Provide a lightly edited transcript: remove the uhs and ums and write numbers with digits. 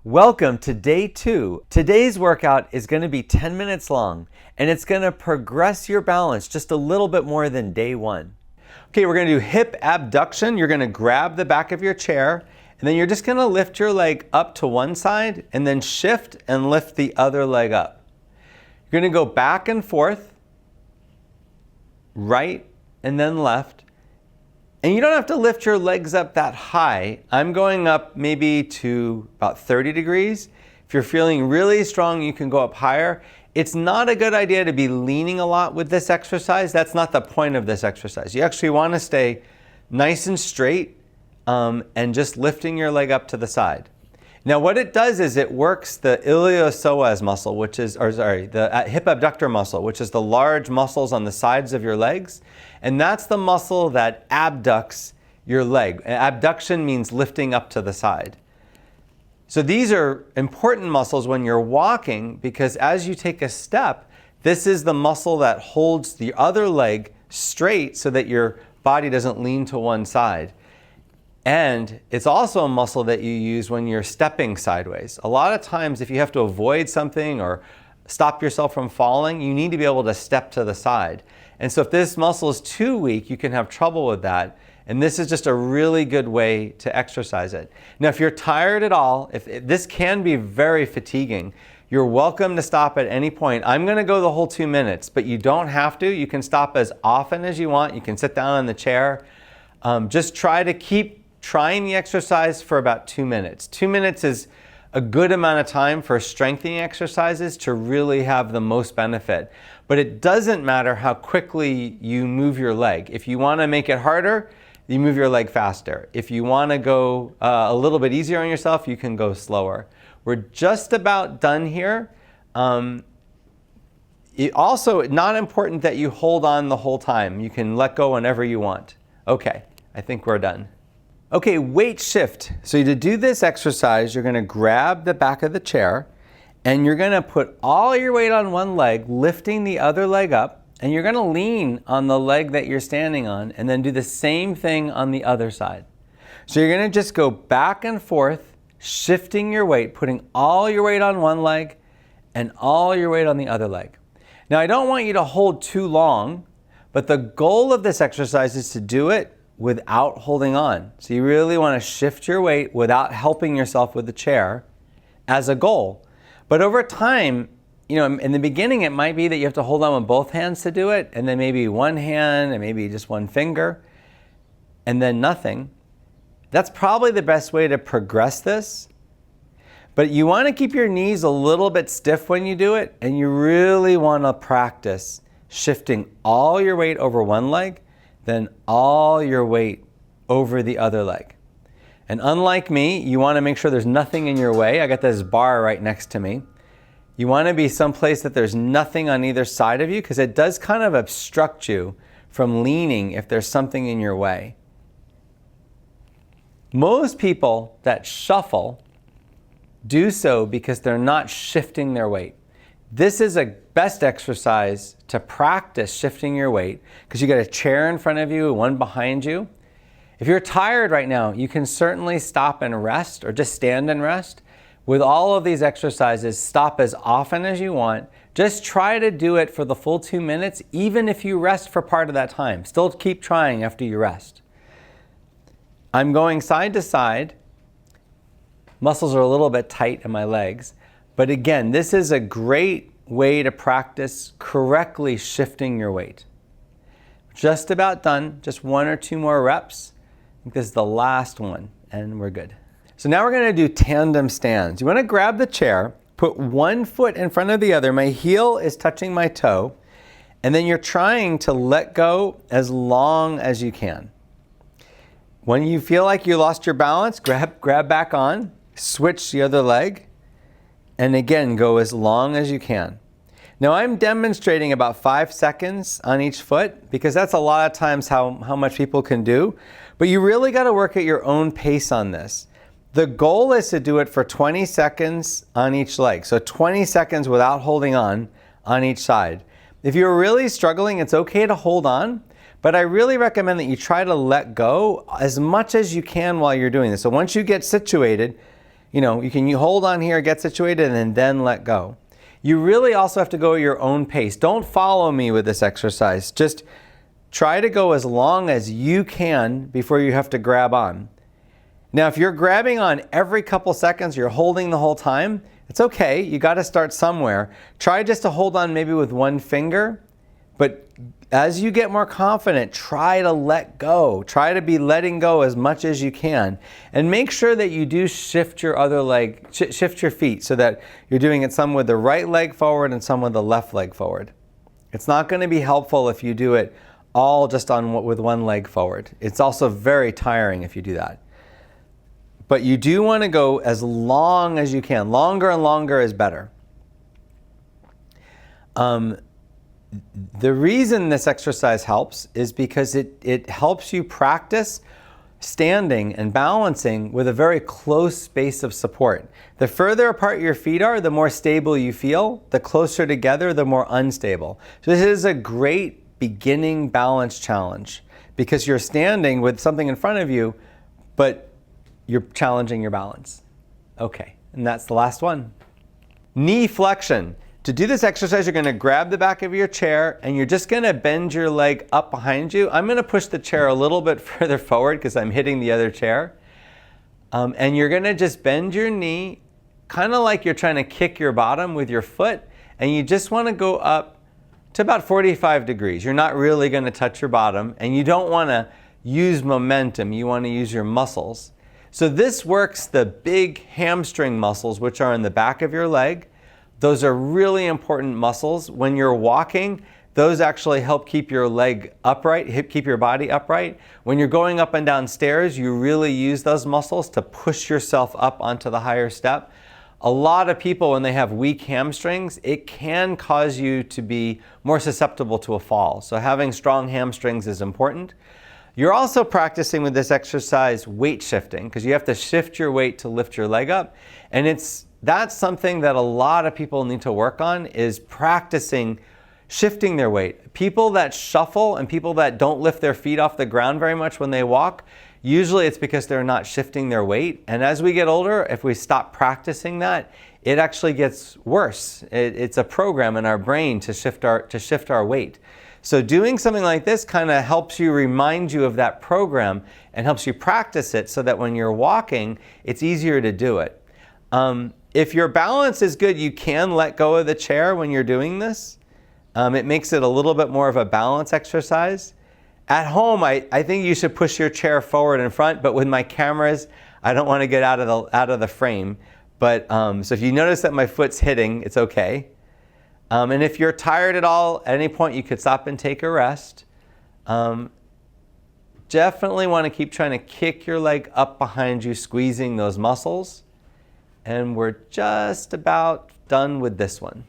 Welcome to day 2. Today's workout is going to be 10 minutes long, and it's going to progress your balance just a little bit more than day 1. Okay, we're going to do hip abduction. You're going to grab the back of your chair, and then you're just going to lift your leg up to one side, and then shift and lift the other leg up. You're going to go back and forth, right and then left. And you don't have to lift your legs up that high. I'm going up maybe to about 30 degrees. If you're feeling really strong, you can go up higher. It's not a good idea to be leaning a lot with this exercise. That's not the point of this exercise. You actually want to stay nice and straight and just lifting your leg up to the side. Now what it does is it works the iliopsoas muscle, the hip abductor muscle, which is the large muscles on the sides of your legs. And that's the muscle that abducts your leg. Abduction means lifting up to the side. So these are important muscles when you're walking, because as you take a step, this is the muscle that holds the other leg straight so that your body doesn't lean to one side. And it's also a muscle that you use when you're stepping sideways. A lot of times if you have to avoid something or stop yourself from falling, you need to be able to step to the side. And so if this muscle is too weak, you can have trouble with that. And this is just a really good way to exercise it. Now if you're tired at all, this can be very fatiguing, you're welcome to stop at any point. I'm going to go the whole 2 minutes, but you don't have to. You can stop as often as you want. You can sit down in the chair. Just try to keep trying the exercise for about 2 minutes. 2 minutes is a good amount of time for strengthening exercises to really have the most benefit. But it doesn't matter how quickly you move your leg. If you want to make it harder, you move your leg faster. If you want to go a little bit easier on yourself, you can go slower. We're just about done here. Also, not important that you hold on the whole time. You can let go whenever you want. Okay, I think we're done. Okay, weight shift. So to do this exercise, you're going to grab the back of the chair and you're going to put all your weight on one leg, lifting the other leg up, and you're going to lean on the leg that you're standing on and then do the same thing on the other side. So you're going to just go back and forth, shifting your weight, putting all your weight on one leg and all your weight on the other leg. Now I don't want you to hold too long, but the goal of this exercise is to do it without holding on. So you really want to shift your weight without helping yourself with the chair as a goal. But over time, in the beginning it might be that you have to hold on with both hands to do it, and then maybe one hand and maybe just one finger, and then nothing. That's probably the best way to progress this. But you want to keep your knees a little bit stiff when you do it, and you really want to practice shifting all your weight over one leg, then all your weight over the other leg. And unlike me, you want to make sure there's nothing in your way. I got this bar right next to me. You want to be someplace that there's nothing on either side of you, because it does kind of obstruct you from leaning if there's something in your way. Most people that shuffle do so because they're not shifting their weight. This is a best exercise to practice shifting your weight, because you got a chair in front of you, one behind you. If you're tired right now, you can certainly stop and rest, or just stand and rest. With all of these exercises, stop as often as you want. Just try to do it for the full 2 minutes, even if you rest for part of that time. Still keep trying after you rest. I'm going side to side. Muscles are a little bit tight in my legs. But again, this is a great way to practice correctly shifting your weight. Just about done. Just 1 or 2 more reps. I think this is the last one, and we're good. So now we're going to do tandem stands. You want to grab the chair, put one foot in front of the other. My heel is touching my toe, and then you're trying to let go as long as you can. When you feel like you lost your balance, grab back on, switch the other leg, and again, go as long as you can. Now I'm demonstrating about 5 seconds on each foot, because that's a lot of times how much people can do. But you really got to work at your own pace on this. The goal is to do it for 20 seconds on each leg. So 20 seconds without holding on each side. If you're really struggling, it's okay to hold on, but I really recommend that you try to let go as much as you can while you're doing this. So once you get situated, You can hold on here, get situated, and then let go. You really also have to go at your own pace. Don't follow me with this exercise. Just try to go as long as you can before you have to grab on. Now, if you're grabbing on every couple seconds, you're holding the whole time, it's okay. You got to start somewhere. Try just to hold on maybe with one finger, but as you get more confident, try to let go. Try to be letting go as much as you can. And make sure that you do shift your other leg, shift your feet so that you're doing it some with the right leg forward and some with the left leg forward. It's not going to be helpful if you do it all just with one leg forward. It's also very tiring if you do that. But you do want to go as long as you can. Longer and longer is better. The reason this exercise helps is because it helps you practice standing and balancing with a very close space of support. The further apart your feet are, the more stable you feel. The closer together, the more unstable. So this is a great beginning balance challenge because you're standing with something in front of you, but you're challenging your balance. Okay, and that's the last one. Knee flexion. To do this exercise, you're going to grab the back of your chair and you're just going to bend your leg up behind you. I'm going to push the chair a little bit further forward because I'm hitting the other chair. And you're going to just bend your knee, kind of like you're trying to kick your bottom with your foot. And you just want to go up to about 45 degrees. You're not really going to touch your bottom. And you don't want to use momentum. You want to use your muscles. So this works the big hamstring muscles, which are in the back of your leg. Those are really important muscles. When you're walking, those actually help keep your leg upright, keep your body upright. When you're going up and down stairs, you really use those muscles to push yourself up onto the higher step. A lot of people, when they have weak hamstrings, it can cause you to be more susceptible to a fall. So having strong hamstrings is important. You're also practicing with this exercise weight shifting because you have to shift your weight to lift your leg up. And that's something that a lot of people need to work on, is practicing shifting their weight. People that shuffle and people that don't lift their feet off the ground very much when they walk, usually it's because they're not shifting their weight. And as we get older, if we stop practicing that, it actually gets worse. It's a program in our brain to shift our weight. So doing something like this kind of helps you, remind you of that program and helps you practice it so that when you're walking, it's easier to do it. If your balance is good, you can let go of the chair when you're doing this. It makes it a little bit more of a balance exercise. At home, I think you should push your chair forward in front, but with my cameras, I don't want to get out of the frame. But so if you notice that my foot's hitting, it's okay. And if you're tired at all, at any point you could stop and take a rest. Definitely want to keep trying to kick your leg up behind you, squeezing those muscles. And we're just about done with this one.